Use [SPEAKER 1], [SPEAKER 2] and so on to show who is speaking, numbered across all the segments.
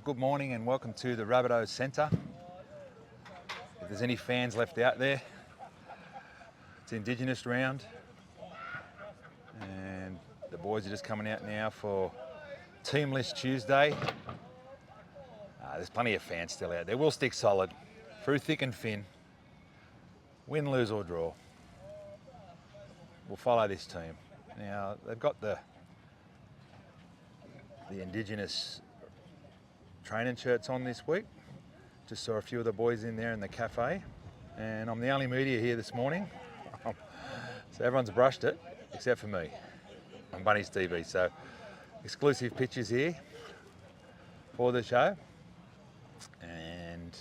[SPEAKER 1] good morning and welcome to the Rabbitohs Centre. If there's any fans left out there, it's Indigenous round and the boys are just coming out now for Team List Tuesday. There's plenty of fans still out there. We'll stick solid through thick and thin, win, lose or draw. We'll follow this team. Now they've got the Indigenous training shirts on this week. Just saw a few of the boys in there in the cafe, and I'm the only media here this morning. So everyone's brushed it except for me on Bunnies TV. So exclusive pictures here for the show. And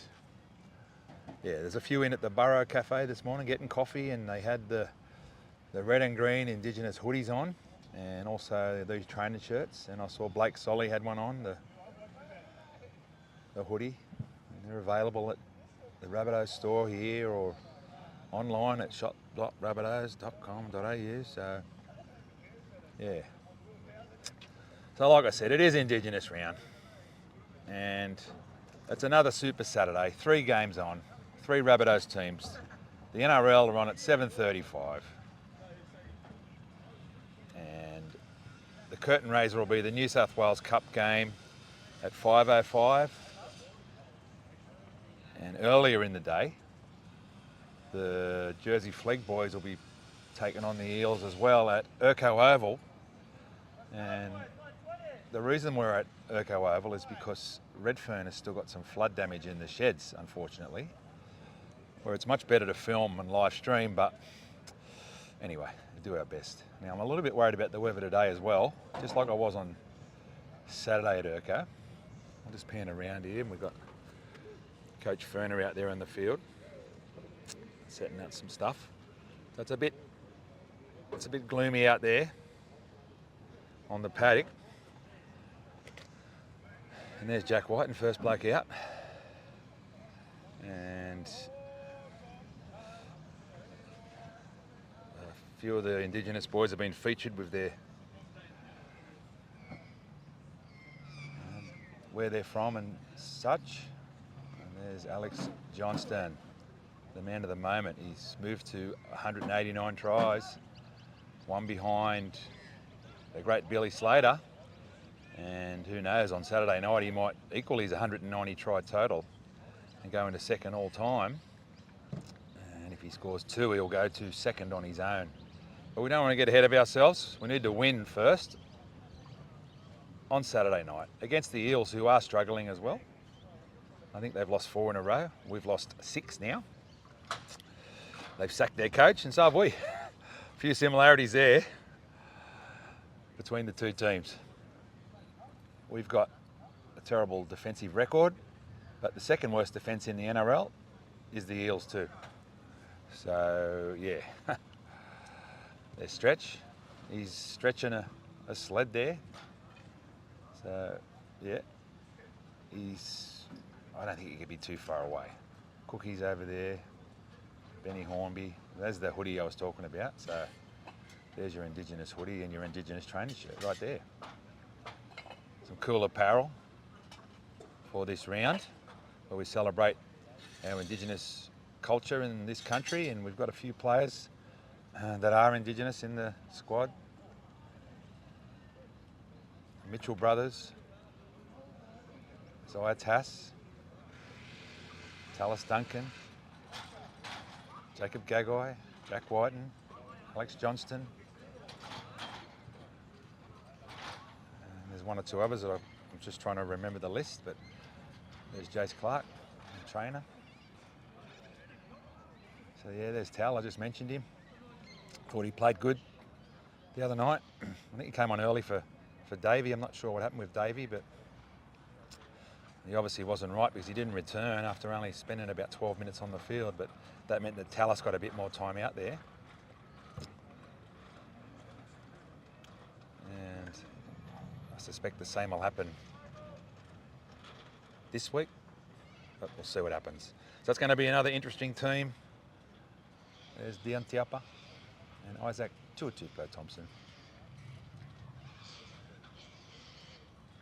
[SPEAKER 1] yeah, there's a few in at the Borough Cafe this morning getting coffee, and they had the red and green Indigenous hoodies on, and also these training shirts. And I saw Blake Solly had one on, the hoodie. And they're available at the Rabbitohs store here or online at shop.rabbitohs.com.au. So yeah. So like I said, it is Indigenous round, and it's another Super Saturday. 3 games on, 3 Rabbitohs teams. The NRL are on at 7:35. And the curtain raiser will be the New South Wales Cup game at 5:05. And earlier in the day, the Jersey Flegg boys will be taking on the Eels as well at Urco Oval. And the reason we're at Urco Oval is because Redfern has still got some flood damage in the sheds, unfortunately, where it's much better to film and live stream, but anyway, we do our best. Now, I'm a little bit worried about the weather today as well, just like I was on Saturday at Urco. I'll just pan around here, and we've got Coach Ferner out there in the field, setting out some stuff. So it's a bit gloomy out there on the paddock. And there's Jack White and first bloke out. And a few of the Indigenous boys have been featured with their where they're from and such. And there's Alex Johnston, the man of the moment. He's moved to 189 tries, one behind the great Billy Slater. And who knows, on Saturday night he might equal his 190 try total and go into second all time. And if he scores 2, he'll go to second on his own. But we don't want to get ahead of ourselves. We need to win first on Saturday night against the Eels, who are struggling as well. I think they've lost 4 in a row. We've lost 6 now. They've sacked their coach, and so have we. A few similarities there between the two teams. We've got a terrible defensive record, but the second worst defence in the NRL is the Eels too. So yeah, there's Stretch. He's stretching a sled there. So yeah, I don't think he could be too far away. Cookie's over there, Benny Hornby. There's the hoodie I was talking about. So there's your Indigenous hoodie and your Indigenous training shirt right there. Some cool apparel for this round where we celebrate our Indigenous culture in this country, and we've got a few players that are Indigenous in the squad. Mitchell brothers, Zaya Tass, Tallis Duncan, Jacob Gagai, Jack Whiten, Alex Johnston. There's 1 or 2 others that I'm just trying to remember the list, but there's Jace Clark, the trainer. So yeah, there's Tal, I just mentioned him. Thought he played good the other night. I think he came on early for Davey. I'm not sure what happened with Davey, but he obviously wasn't right because he didn't return after only spending about 12 minutes on the field, but that meant that Tallis got a bit more time out there. And I suspect the same will happen this week, but we'll see what happens. So it's going to be another interesting team. There's Dion Tiapa and Isaac Tuatupa Thompson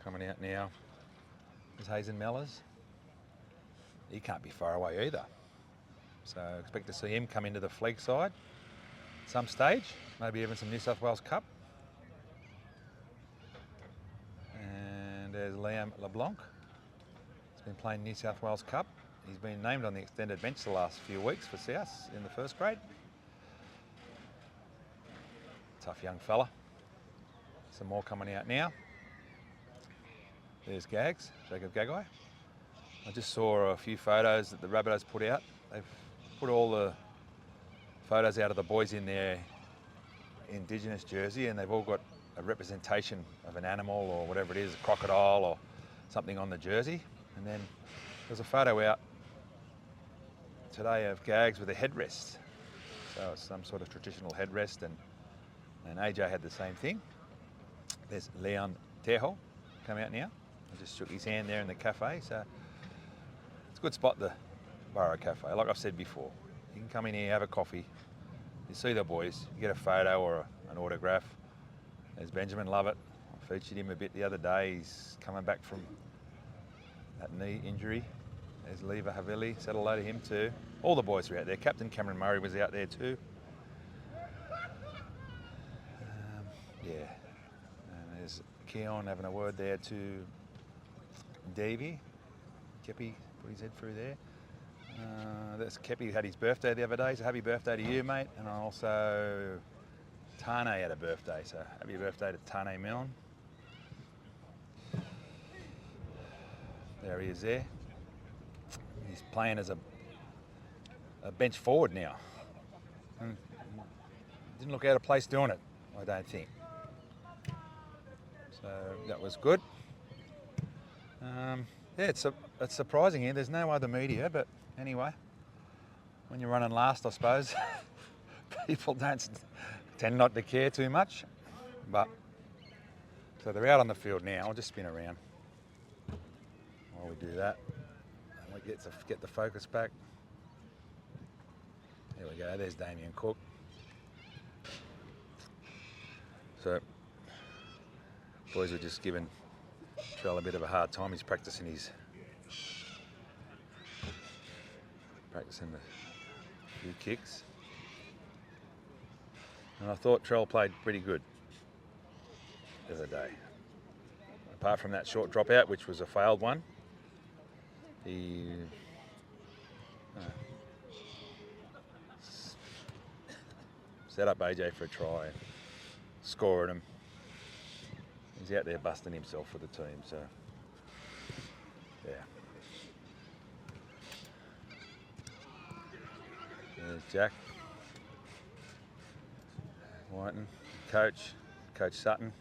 [SPEAKER 1] coming out now. There's Hazen Mellors. He can't be far away either. So expect to see him come into the flag side at some stage, maybe even some New South Wales Cup. And there's Liam LeBlanc. He's been playing New South Wales Cup. He's been named on the extended bench the last few weeks for South in the first grade. Tough young fella. Some more coming out now. There's Gags, Jacob Gagai. I just saw a few photos that the Rabbitohs put out. They've put all the photos out of the boys in their Indigenous jersey, and they've all got a representation of an animal or whatever it is, a crocodile or something on the jersey. And then there's a photo out today of Gags with a headrest. So it's some sort of traditional headrest, and AJ had the same thing. There's Leon Teho come out now. I just shook his hand there in the cafe. So it's a good spot, the Burrow Cafe. Like I've said before, you can come in here, have a coffee, you see the boys, you get a photo or an autograph. There's Benjamin Lovett. I featured him a bit the other day. He's coming back from that knee injury. There's Leva Havili. Said hello to him too. All the boys are out there. Captain Cameron Murray was out there too. Yeah. And there's Keon having a word there to Davey. Kepi put his head through there. That's Kepi, who had his birthday the other day, so happy birthday to you, mate. And also Tane had a birthday, so happy birthday to Tane Milne. There he is there. He's playing as a bench forward now. Didn't look out of place doing it, I don't think. So that was good. Yeah, it's surprising here. There's no other media, but anyway, when you're running last, I suppose, people tend not to care too much. But so they're out on the field now. I'll just spin around while we do that. And we get the focus back. There we go. There's Damien Cook. So boys were just giving Trell a bit of a hard time. He's practicing the few kicks. And I thought Trell played pretty good the other day. Apart from that short dropout, which was a failed one, he set up AJ for a try and scored him. He's out there busting himself for the team, so yeah. There's Jack Whiten, Coach Sutton.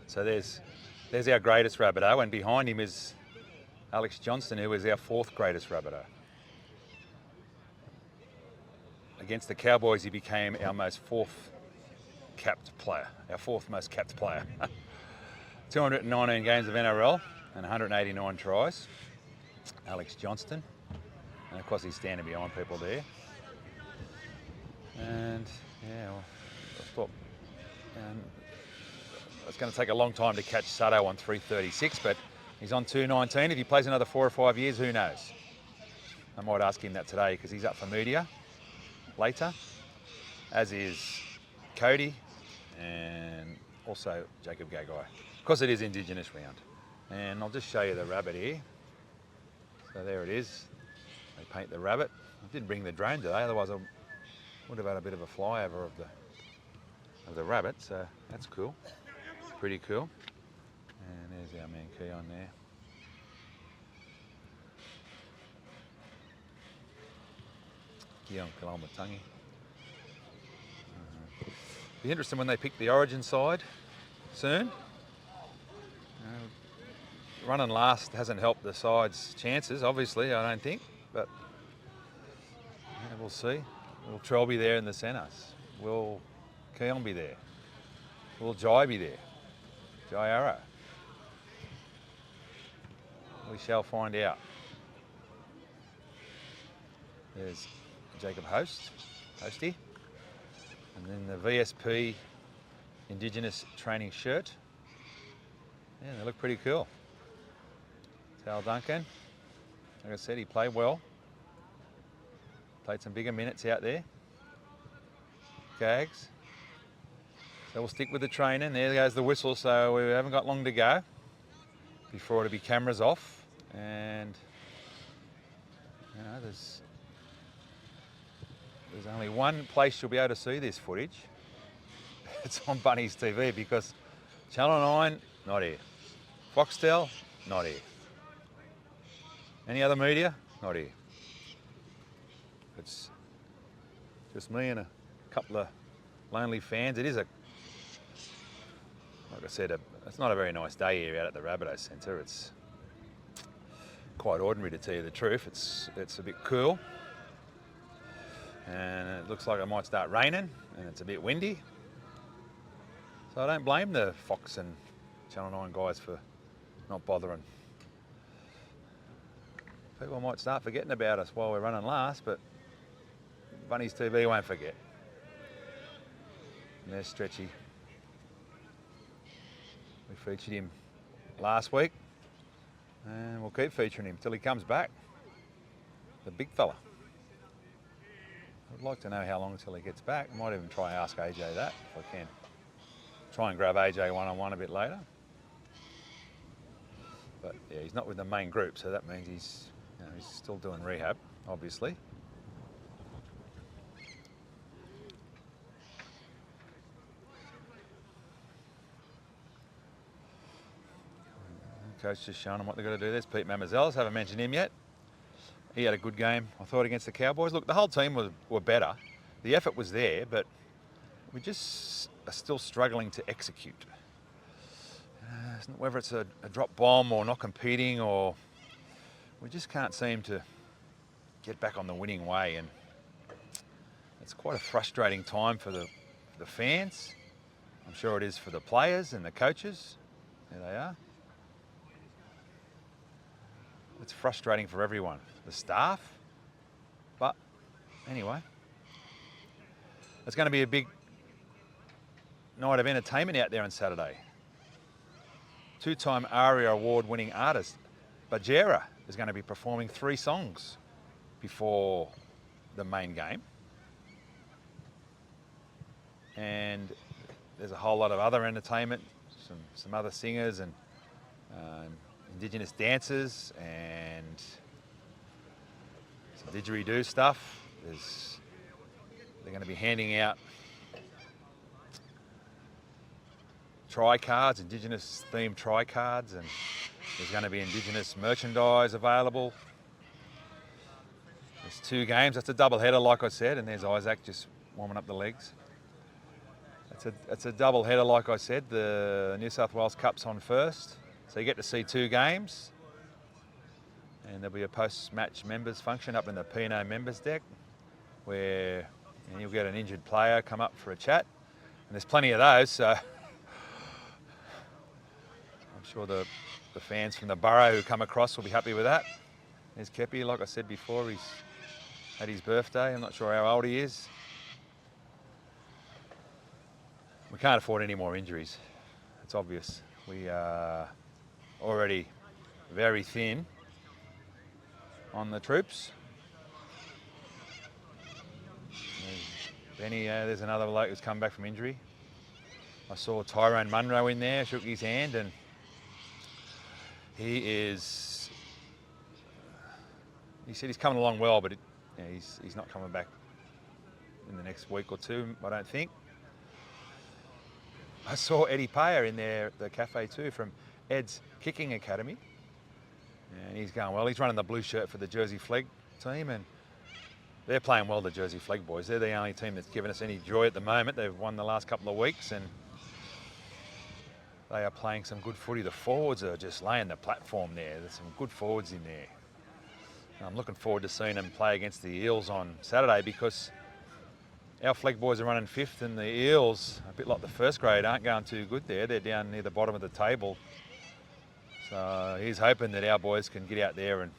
[SPEAKER 1] So there's our greatest Rabbitoh, and behind him is Alex Johnston, who is our fourth greatest Rabbitoh. Against the Cowboys, he became our fourth most capped player. 219 games of NRL and 189 tries. Alex Johnston. And of course he's standing behind people there. And yeah, well, I thought it's going to take a long time to catch Sutto on 336, but he's on 219. If he plays another 4 or 5 years, who knows? I might ask him that today because he's up for media later, as is Cody and also Jacob Gagai. Because it is Indigenous round. And I'll just show you the rabbit here. So there it is. They paint the rabbit. I didn't bring the drone today, otherwise I would have had a bit of a flyover of the rabbit. So that's cool. Pretty cool. And there's our man Keon there. Keon Kalamatangi. Be interesting when they pick the Origin side soon. Running last hasn't helped the side's chances, obviously, I don't think, but yeah, we'll see. Will Trell be there in the centres? Will Keon be there? Will Jai be there? Jai Arrow? We shall find out. There's Jacob Hosty. And then the VSP Indigenous training shirt. Yeah, they look pretty cool. Tal Duncan, like I said, he played well. Played some bigger minutes out there. Gags. So we'll stick with the training. There goes the whistle, so we haven't got long to go before it'll be cameras off. And you know, there's only one place you'll be able to see this footage. It's on Bunnies TV, because Channel 9, not here. Foxtel, not here. Any other media, not here. It's just me and a couple of lonely fans. It is like I said, it's not a very nice day here out at the Rabbitohs Centre. It's quite ordinary, to tell you the truth. It's a bit cool, and it looks like it might start raining, and it's a bit windy. So I don't blame the Fox and Channel 9 guys for not bothering. People might start forgetting about us while we're running last, but Bunnies TV won't forget. And there's Stretchy. We featured him last week, and we'll keep featuring him till he comes back. The big fella. I'd like to know how long until he gets back. Might even try and ask AJ that if I can. Try and grab AJ one-on-one a bit later. But yeah, he's not with the main group, so that means he's still doing rehab, obviously. Coach just showing them what they've got to do. There's Pete Mamazellus, haven't mentioned him yet. He had a good game, I thought, against the Cowboys. Look, the whole team were better. The effort was there, but we just are still struggling to execute. Whether it's a drop bomb or not competing, or we just can't seem to get back on the winning way, and it's quite a frustrating time for the fans. I'm sure it is for the players and the coaches. There they are. It's frustrating for everyone, the staff. But anyway, it's going to be a big night of entertainment out there on Saturday. Two-time ARIA award-winning artist Bajera is going to be performing 3 songs before the main game. And there's a whole lot of other entertainment, some other singers and Indigenous dancers and some didgeridoo stuff. They're going to be handing out tri-cards, Indigenous themed tri-cards, and there's going to be Indigenous merchandise available. There's 2 games. That's a double header, like I said, and there's Isaac just warming up the legs. It's a double header, like I said. The New South Wales Cup's on first, so you get to see 2 games, and there'll be a post-match members function up in the P&O members deck, where you'll get an injured player come up for a chat, and there's plenty of those. So I'm sure the fans from the borough who come across will be happy with that. There's Kepi, like I said before, he's had his birthday. I'm not sure how old he is. We can't afford any more injuries. It's obvious. We are already very thin on the troops. There's Benny, there's another bloke who's come back from injury. I saw Tyrone Munro in there, shook his hand, and he said he's coming along well, but he's not coming back in the next week or 2, I don't think. I saw Eddie Payer in there at the cafe too, from Ed's Kicking Academy, and he's going well. He's running the blue shirt for the Jersey Flegg team, and they're playing well, the Jersey Flegg boys. They're the only team that's given us any joy at the moment. They've won the last couple of weeks, and they are playing some good footy. The forwards are just laying the platform there. There's some good forwards in there. And I'm looking forward to seeing them play against the Eels on Saturday, because our Flegg boys are running 5th, and the Eels, a bit like the first grade, aren't going too good there. They're down near the bottom of the table. So he's hoping that our boys can get out there and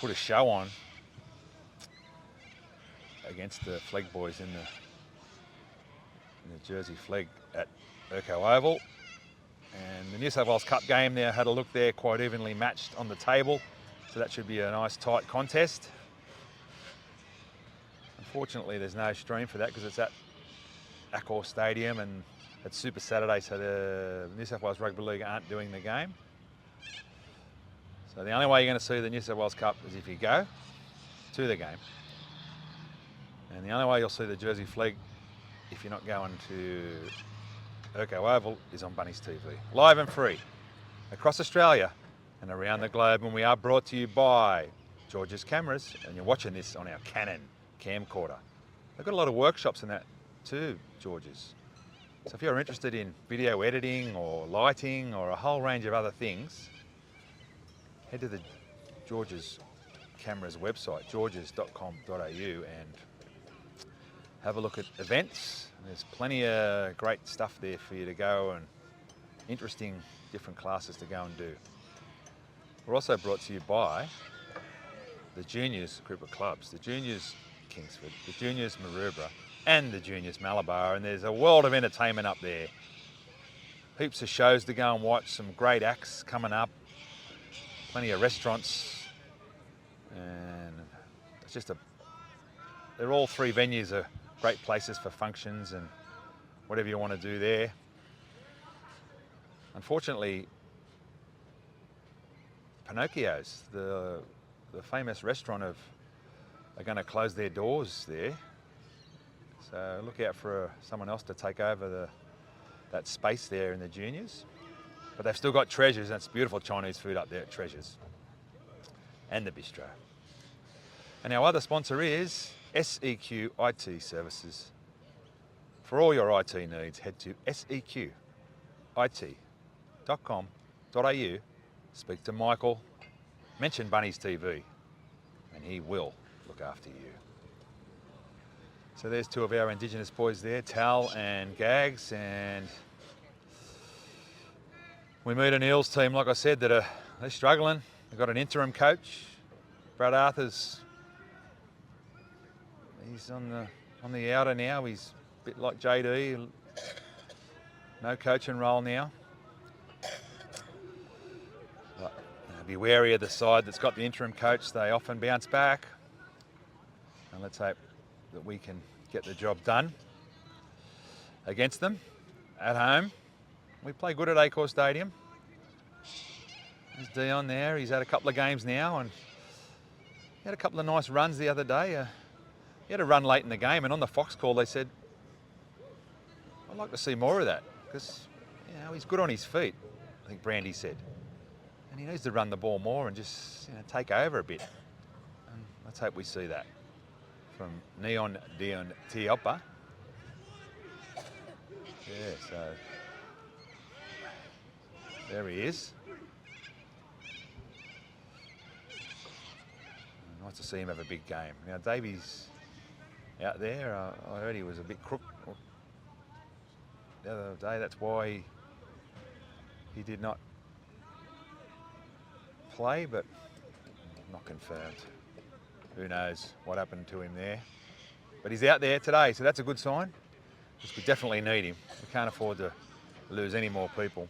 [SPEAKER 1] put a show on against the Flegg boys in the Jersey Flegg at Urco Oval. And the New South Wales Cup game there, had a look there, quite evenly matched on the table. So that should be a nice tight contest. Unfortunately, there's no stream for that because it's at Accor Stadium and it's Super Saturday, so the New South Wales Rugby League aren't doing the game. So the only way you're going to see the New South Wales Cup is if you go to the game. And the only way you'll see the Jersey Flegg if you're not going to Urco Oval is on Bunnies TV. Live and free across Australia and around the globe. And we are brought to you by George's Cameras. And you're watching this on our Canon camcorder. They've got a lot of workshops in that too, George's. So if you're interested in video editing or lighting or a whole range of other things, head to the George's Cameras website, georges.com.au, and have a look at events. There's plenty of great stuff there for you to go and interesting different classes to go and do. We're also brought to you by the Juniors group of clubs, the Juniors Kingsford, the Juniors Maroubra, and the Juniors Malabar, and there's a world of entertainment up there. Heaps of shows to go and watch, some great acts coming up, plenty of restaurants, and it's just they're all three venues are great places for functions and whatever you want to do there. Unfortunately, Pinocchio's, the famous restaurant are going to close their doors there. So look out for someone else to take over that space there in the Juniors. But they've still got Treasures, and it's beautiful Chinese food up there at Treasures. And the bistro. And our other sponsor is SEQ IT Services. For all your IT needs, head to seqit.com.au, speak to Michael, mention Bunnies TV, and he will look after you. So there's two of our Indigenous boys there, Tal and Gags, and we meet an Eels team, like I said, that they're struggling. They've got an interim coach, Brad Arthur's. He's on the outer now. He's a bit like JD, no coaching role now. But be wary of the side that's got the interim coach. They often bounce back, and let's hope that we can get the job done against them at home. We play good at Accor Stadium. There's Dion there. He's had a couple of games now, and he had a couple of nice runs the other day. He had a run late in the game, and on the Fox call they said, I'd like to see more of that, because he's good on his feet, I think Brandy said. And he needs to run the ball more and just take over a bit. And let's hope we see that from Neon Dion Tiopa. Yeah, so there he is. Nice to see him have a big game. Now Davies out there, I heard he was a bit crook the other day. That's why he did not play, but not confirmed. Who knows what happened to him there. But he's out there today, so that's a good sign, because we definitely need him. We can't afford to lose any more people.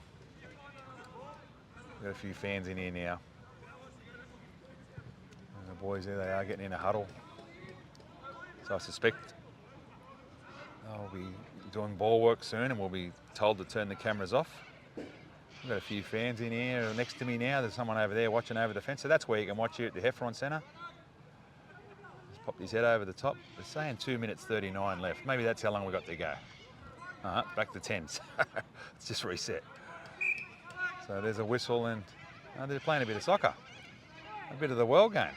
[SPEAKER 1] We've got a few fans in here now. And the boys there, they are getting in a huddle. So I suspect they'll be doing ball work soon, and we'll be told to turn the cameras off. We've got a few fans in here. Next to me now, there's someone over there watching over the fence. So that's where you can watch you at the Heffron Centre. Just popped his head over the top. They're saying 2 minutes 39 left. Maybe that's how long we've got to go. Back to 10s. It's just reset. So there's a whistle, and they're playing a bit of soccer. A bit of the world game.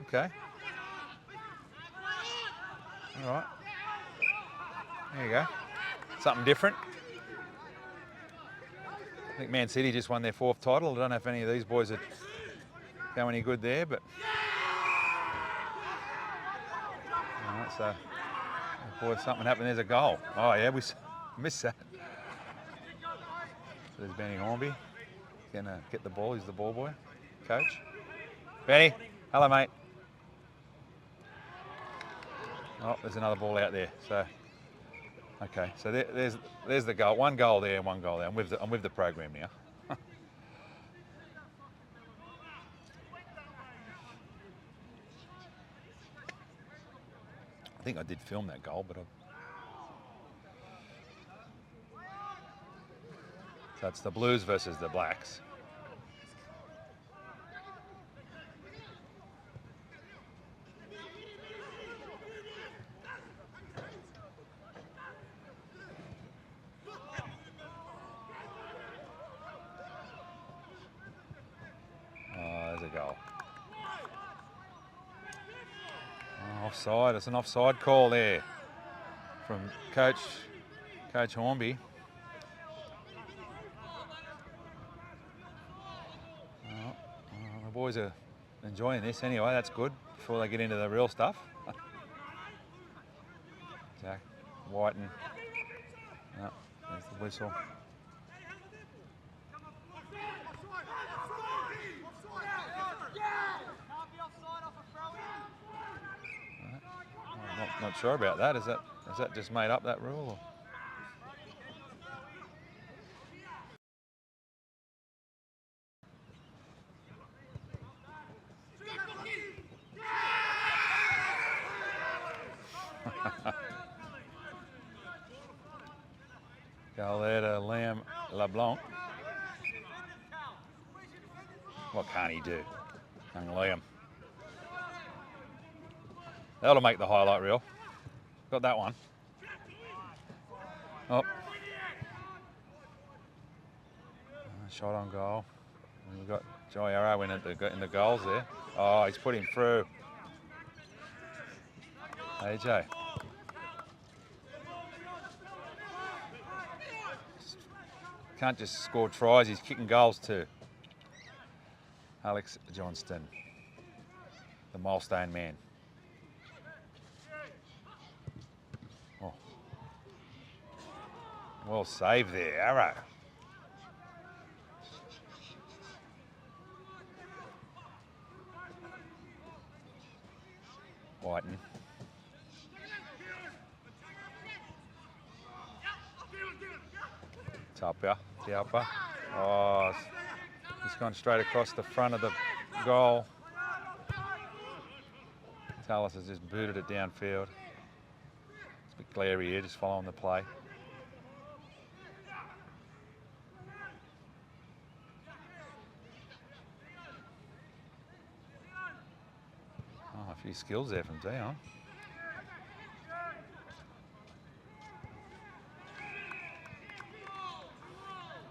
[SPEAKER 1] Okay. All right. There you go. Something different. I think Man City just won their 4th title. I don't know if any of these boys would go any good there, but... All right, so... Boy, something happened. There's a goal. Oh, yeah, we missed that. So there's Benny Hornby. He's going to get the ball. He's the ball boy. Coach. Benny. Hello, mate. Oh, there's another ball out there. So, okay, so there's the goal. One goal there and one goal there. I'm with the program now. I think I did film that goal, but so it's the Blues versus the Blacks. Oh, there's a goal. Oh, offside. It's an offside call there from Coach Hornby. The boys are enjoying this anyway. That's good before they get into the real stuff. Jack Whiten. Oh, there's the whistle. Not sure about that. Is that just made up, that rule? Or? Goal there to Liam LeBlanc. What can't he do? Young Liam. That'll make the highlight reel. Got that one. Oh. Shot on goal. And we've got Joy Arrow in the goals there. Oh, he's put him through. AJ. Can't just score tries, he's kicking goals too. Alex Johnston, the milestone man. Oh. Well saved there, Arrow. Whiten. Taupa. Oh, he's gone straight across the front of the goal. Tallis has just booted it downfield. It's a bit glary here, just following the play. Oh, a few skills there from Dion.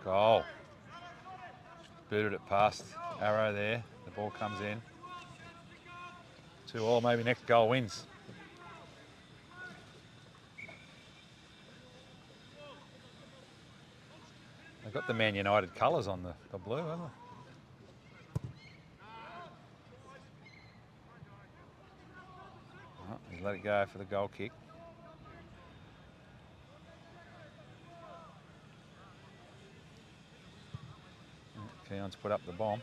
[SPEAKER 1] Goal. Booted it past Arrow there. The ball comes in. 2-2, maybe next goal wins. They've got the Man United colours on the blue, haven't they? Oh, he's let it go for the goal kick. Keon's put up the bomb.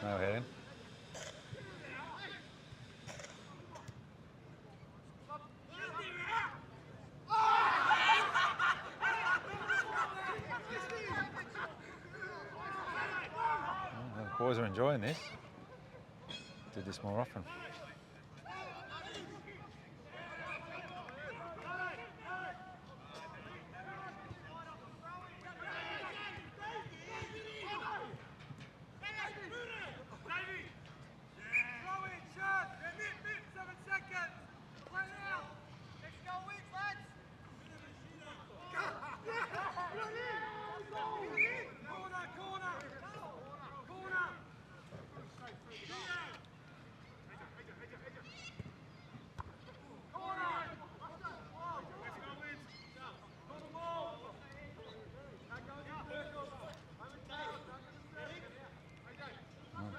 [SPEAKER 1] No heading. The boys are enjoying this. Do this more often.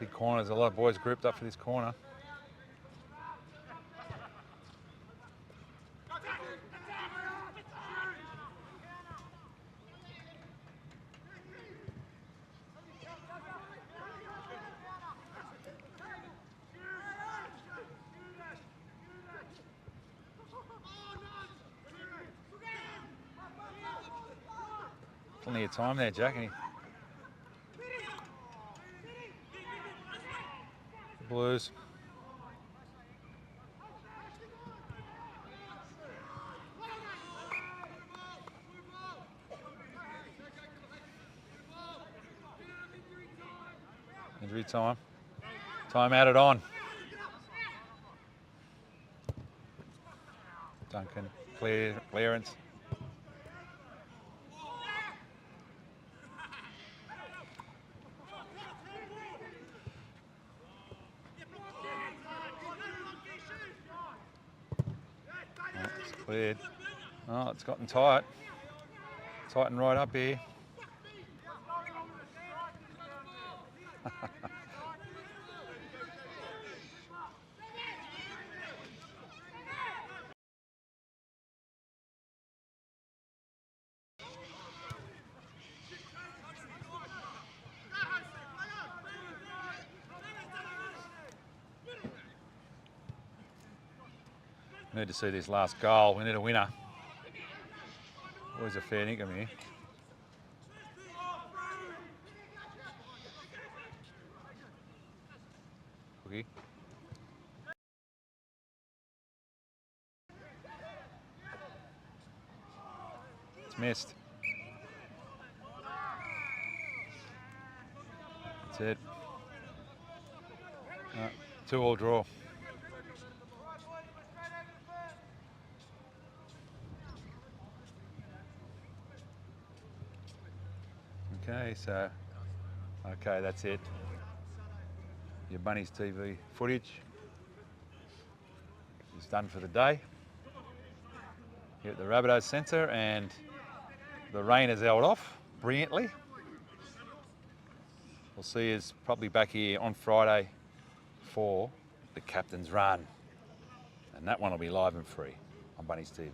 [SPEAKER 1] Big corner, there's a lot of boys grouped up for this corner. Plenty of time there, Jack. And Blues. Injury time. Time added on. Duncan, clearance. It's cleared. Oh, it's gotten tight. Tighten right up here. Need to see this last goal. We need a winner. Always a fair income here. Cookie. It's missed. That's it. 2-2 draw. Okay, that's it. Your Bunnies TV footage is done for the day. Here at the Rabbitohs Centre, and the rain has held off brilliantly. We'll see you probably back here on Friday for the Captain's Run. And that one will be live and free on Bunnies TV.